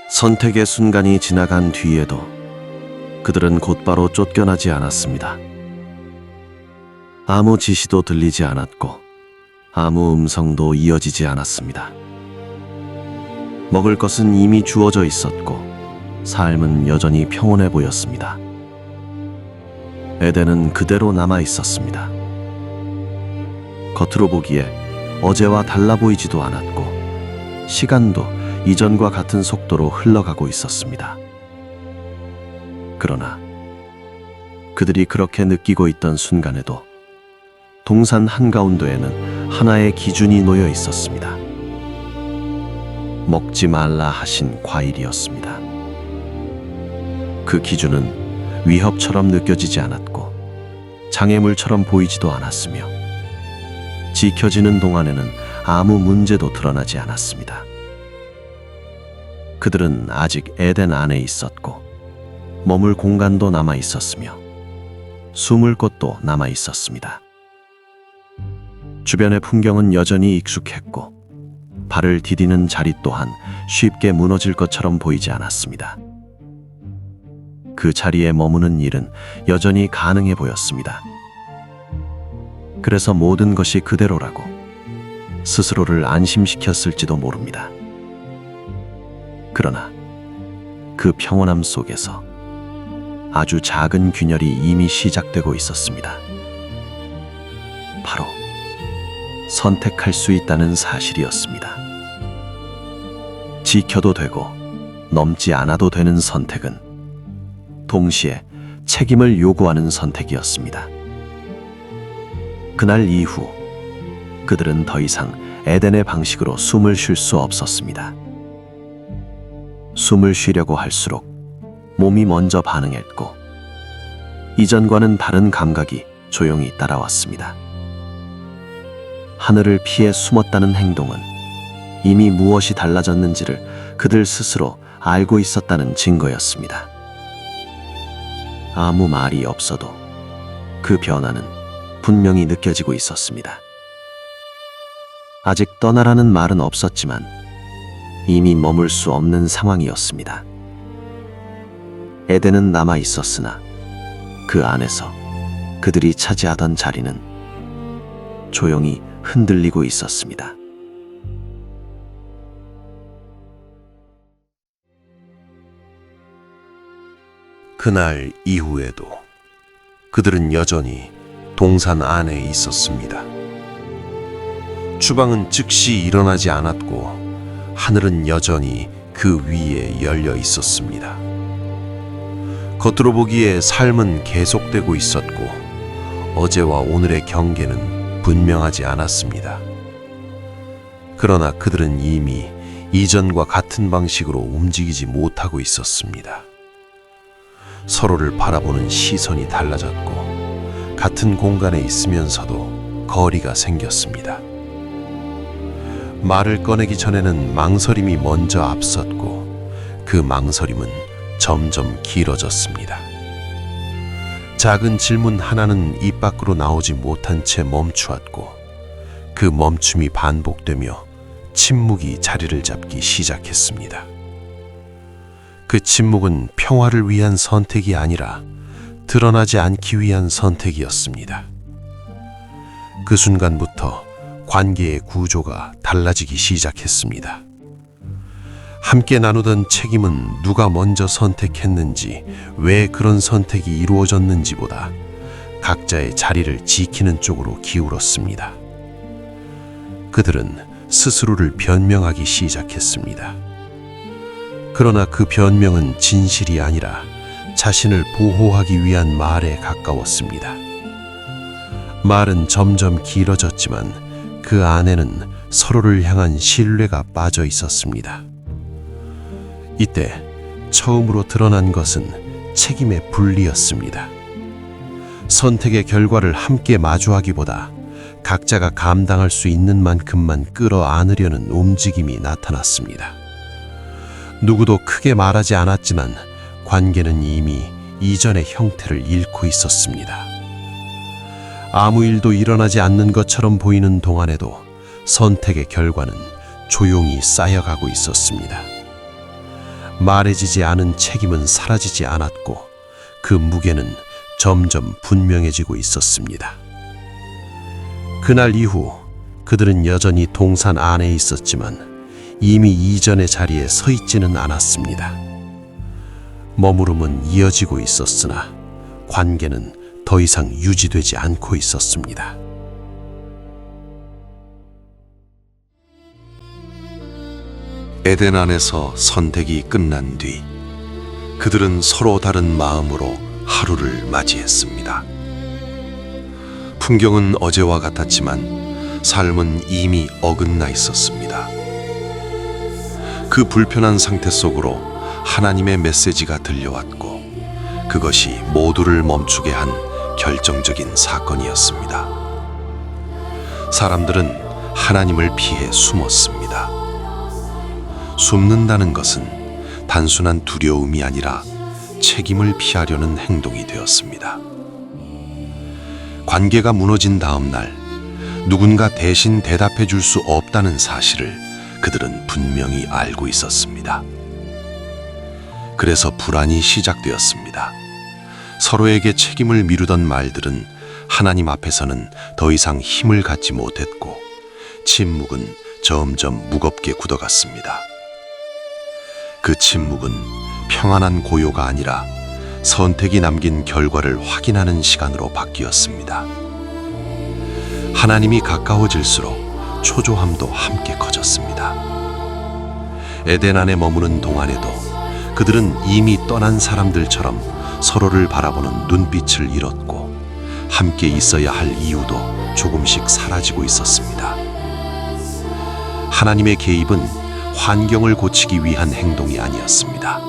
선택의 순간이 지나간 뒤에도 그들은 곧바로 쫓겨나지 않았습니다. 아무 지시도 들리지 않았고 아무 음성도 이어지지 않았습니다. 먹을 것은 이미 주어져 있었고 삶은 여전히 평온해 보였습니다. 에덴은 그대로 남아 있었습니다. 겉으로 보기에 어제와 달라 보이지도 않았고 시간도 이전과 같은 속도로 흘러가고 있었습니다. 그러나 그들이 그렇게 느끼고 있던 순간에도 동산 한가운데에는 하나의 기준이 놓여 있었습니다. 먹지 말라 하신 과일이었습니다. 그 기준은 위협처럼 느껴지지 않았고 장애물처럼 보이지도 않았으며 지켜지는 동안에는 아무 문제도 드러나지 않았습니다. 그들은 아직 에덴 안에 있었고 머물 공간도 남아 있었으며 숨을 곳도 남아 있었습니다. 주변의 풍경은 여전히 익숙했고 발을 디디는 자리 또한 쉽게 무너질 것처럼 보이지 않았습니다. 그 자리에 머무는 일은 여전히 가능해 보였습니다. 그래서 모든 것이 그대로라고 스스로를 안심시켰을지도 모릅니다. 그러나 그 평온함 속에서 아주 작은 균열이 이미 시작되고 있었습니다. 바로 선택할 수 있다는 사실이었습니다. 지켜도 되고 넘지 않아도 되는 선택은 동시에 책임을 요구하는 선택이었습니다. 그날 이후 그들은 더 이상 에덴의 방식으로 숨을 쉴 수 없었습니다. 숨을 쉬려고 할수록 몸이 먼저 반응했고 이전과는 다른 감각이 조용히 따라왔습니다. 하늘을 피해 숨었다는 행동은 이미 무엇이 달라졌는지를 그들 스스로 알고 있었다는 증거였습니다. 아무 말이 없어도 그 변화는 분명히 느껴지고 있었습니다. 아직 떠나라는 말은 없었지만 이미 머물 수 없는 상황이었습니다. 에덴은 남아 있었으나 그 안에서 그들이 차지하던 자리는 조용히 흔들리고 있었습니다. 그날 이후에도 그들은 여전히 동산 안에 있었습니다. 추방은 즉시 일어나지 않았고 하늘은 여전히 그 위에 열려 있었습니다. 겉으로 보기에 삶은 계속되고 있었고 어제와 오늘의 경계는 분명하지 않았습니다. 그러나 그들은 이미 이전과 같은 방식으로 움직이지 못하고 있었습니다. 서로를 바라보는 시선이 달라졌고 같은 공간에 있으면서도 거리가 생겼습니다. 말을 꺼내기 전에는 망설임이 먼저 앞섰고 그 망설임은 점점 길어졌습니다. 작은 질문 하나는 입 밖으로 나오지 못한 채 멈추었고 그 멈춤이 반복되며 침묵이 자리를 잡기 시작했습니다. 그 침묵은 평화를 위한 선택이 아니라 드러나지 않기 위한 선택이었습니다. 그 순간부터 관계의 구조가 달라지기 시작했습니다. 함께 나누던 책임은 누가 먼저 선택했는지, 왜 그런 선택이 이루어졌는지보다 각자의 자리를 지키는 쪽으로 기울었습니다. 그들은 스스로를 변명하기 시작했습니다. 그러나 그 변명은 진실이 아니라 자신을 보호하기 위한 말에 가까웠습니다. 말은 점점 길어졌지만 그 안에는 서로를 향한 신뢰가 빠져 있었습니다. 이때 처음으로 드러난 것은 책임의 분리였습니다. 선택의 결과를 함께 마주하기보다 각자가 감당할 수 있는 만큼만 끌어안으려는 움직임이 나타났습니다. 누구도 크게 말하지 않았지만 관계는 이미 이전의 형태를 잃고 있었습니다. 아무 일도 일어나지 않는 것처럼 보이는 동안에도 선택의 결과는 조용히 쌓여가고 있었습니다. 말해지지 않은 책임은 사라지지 않았고 그 무게는 점점 분명해지고 있었습니다. 그날 이후 그들은 여전히 동산 안에 있었지만 이미 이전의 자리에 서 있지는 않았습니다. 머무름은 이어지고 있었으나 관계는 더 이상 유지되지 않고 있었습니다. 에덴 안에서 선택이 끝난 뒤 그들은 서로 다른 마음으로 하루를 맞이했습니다. 풍경은 어제와 같았지만 삶은 이미 어긋나 있었습니다. 그 불편한 상태 속으로 하나님의 메시지가 들려왔고 그것이 모두를 멈추게 한 결정적인 사건이었습니다. 사람들은 하나님을 피해 숨었습니다. 숨는다는 것은 단순한 두려움이 아니라 책임을 피하려는 행동이 되었습니다. 관계가 무너진 다음 날 누군가 대신 대답해 줄 수 없다는 사실을 그들은 분명히 알고 있었습니다. 그래서 불안이 시작되었습니다. 서로에게 책임을 미루던 말들은 하나님 앞에서는 더 이상 힘을 갖지 못했고 침묵은 점점 무겁게 굳어갔습니다. 그 침묵은 평안한 고요가 아니라 선택이 남긴 결과를 확인하는 시간으로 바뀌었습니다. 하나님이 가까워질수록 초조함도 함께 커졌습니다. 에덴 안에 머무는 동안에도 그들은 이미 떠난 사람들처럼 서로를 바라보는 눈빛을 잃었고 함께 있어야 할 이유도 조금씩 사라지고 있었습니다. 하나님의 개입은 환경을 고치기 위한 행동이 아니었습니다.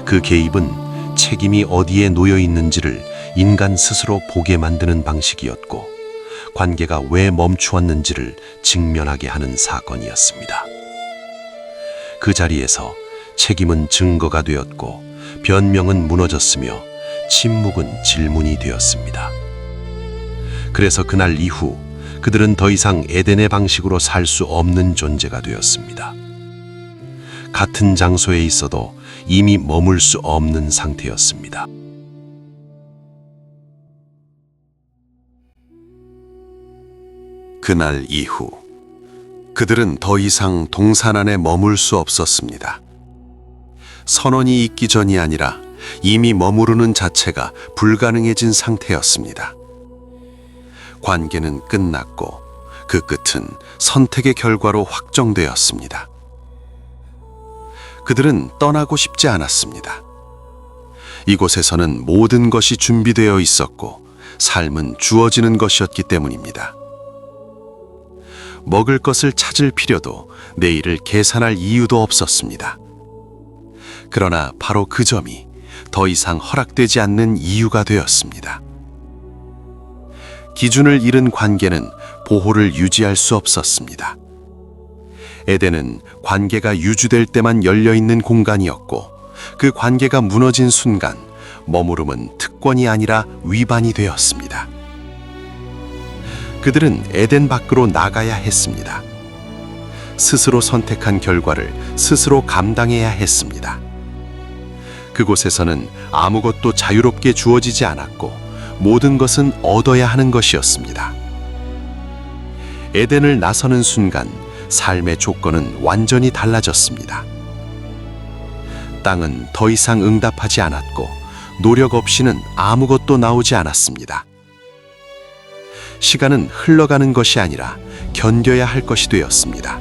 그 개입은 책임이 어디에 놓여 있는지를 인간 스스로 보게 만드는 방식이었고 관계가 왜 멈추었는지를 직면하게 하는 사건이었습니다. 그 자리에서 책임은 증거가 되었고 변명은 무너졌으며 침묵은 질문이 되었습니다. 그래서 그날 이후 그들은 더 이상 에덴의 방식으로 살 수 없는 존재가 되었습니다. 같은 장소에 있어도 이미 머물 수 없는 상태였습니다. 그날 이후 그들은 더 이상 동산 안에 머물 수 없었습니다. 선언이 있기 전이 아니라 이미 머무르는 자체가 불가능해진 상태였습니다. 관계는 끝났고 그 끝은 선택의 결과로 확정되었습니다. 그들은 떠나고 싶지 않았습니다. 이곳에서는 모든 것이 준비되어 있었고 삶은 주어지는 것이었기 때문입니다. 먹을 것을 찾을 필요도 내일을 계산할 이유도 없었습니다. 그러나 바로 그 점이 더 이상 허락되지 않는 이유가 되었습니다. 기준을 잃은 관계는 보호를 유지할 수 없었습니다. 에덴은 관계가 유지될 때만 열려있는 공간이었고 그 관계가 무너진 순간 머무름은 특권이 아니라 위반이 되었습니다. 그들은 에덴 밖으로 나가야 했습니다. 스스로 선택한 결과를 스스로 감당해야 했습니다. 그곳에서는 아무것도 자유롭게 주어지지 않았고 모든 것은 얻어야 하는 것이었습니다. 에덴을 나서는 순간 삶의 조건은 완전히 달라졌습니다. 땅은 더 이상 응답하지 않았고 노력 없이는 아무것도 나오지 않았습니다. 시간은 흘러가는 것이 아니라 견뎌야 할 것이 되었습니다.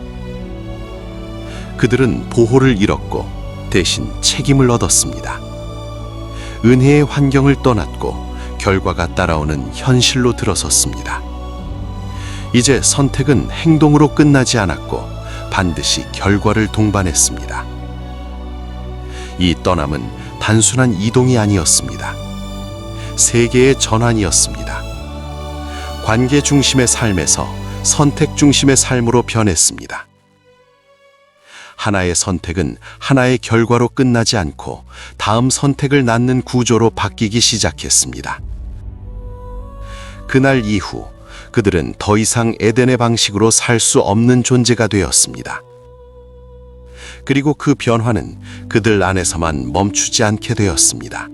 그들은 보호를 잃었고 대신 책임을 얻었습니다. 은혜의 환경을 떠났고 결과가 따라오는 현실로 들어섰습니다. 이제 선택은 행동으로 끝나지 않았고 반드시 결과를 동반했습니다. 이 떠남은 단순한 이동이 아니었습니다. 세계의 전환이었습니다. 관계 중심의 삶에서 선택 중심의 삶으로 변했습니다. 하나의 선택은 하나의 결과로 끝나지 않고 다음 선택을 낳는 구조로 바뀌기 시작했습니다. 그날 이후 그들은 더 이상 에덴의 방식으로 살 수 없는 존재가 되었습니다. 그리고 그 변화는 그들 안에서만 멈추지 않게 되었습니다.